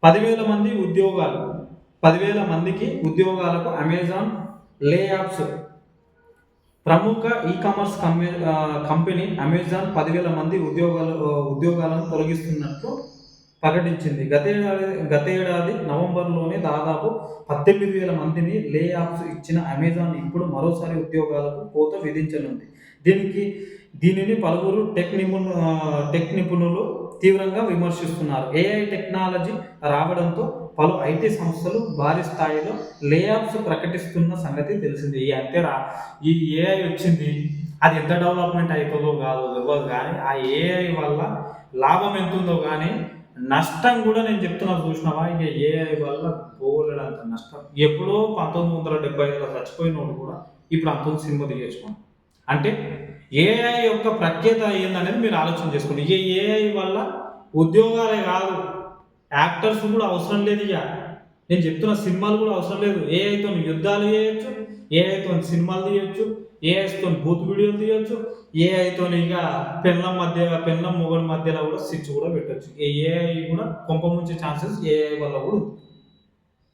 10,000 మంది ఉద్యోగాలు. 10,000 మందికి ఉద్యోగాలకు అమెజాన్ లే ఆఫ్స్. ప్రముఖ ఈ-కామర్స్ కంపెనీ అమెజాన్ 10,000 మంది ఉద్యోగాలను తొలగిస్తున్నట్లు ప్రకటించింది. గతేడాది నవంబర్‌లోనే దాదాపు 18,000 మందిని లే ఆఫ్స్ ఇచ్చిన అమెజాన్ ఇప్పుడు మరోసారి ఉద్యోగాలకు కోత విధించనుంది. దీనిని పలువురు టెక్ నిపుణులు తీవ్రంగా విమర్శిస్తున్నారు. ఏఐ టెక్నాలజీ రావడంతో పలు ఐటీ సంస్థలు భారీ స్థాయిలో లే ఆఫ్స్ ప్రకటిస్తున్న సంగతి తెలిసిందే. ఈ ఏఐ వచ్చింది, అది ఎంత డెవలప్‌మెంట్ అయితదో కాదో తెలవదు గానీ, ఆ ఏఐ వల్ల లాభం ఎంతుందో గానీ, నష్టం కూడా నేను చెప్తున్నా చూసినావా? ఇక ఏఐ వల్ల బోలెడంత నష్టం. ఎప్పుడో 1975లో చచ్చిపోయినోడు కూడా ఇప్పుడు అంత సినిమా తీయొచ్చుకోండి. అంటే ఏఐ యొక్క ప్రత్యేకత ఏందనేది మీరు ఆలోచన చేసుకోండి. ఈ ఏఐ వల్ల ఉద్యోగాలే కాదు, యాక్టర్స్ కూడా అవసరం లేదు ఇక. నేను చెప్తున్న సినిమాలు కూడా అవసరం లేదు. ఏఐతో యుద్ధాలు చేయొచ్చు, ఏఐతో సినిమాలు తీయొచ్చు, ఏఐతో బూత్ వీడియోలు తీయొచ్చు, ఏఐతో ఇక పెళ్ళం మొగుడు మధ్యలో కూడా స్విచ్ కూడా పెట్టొచ్చు. ఏఐ కూడా కొంప ముంచే ఛాన్సెస్ ఏఐ వల్ల కూడా ఉంది.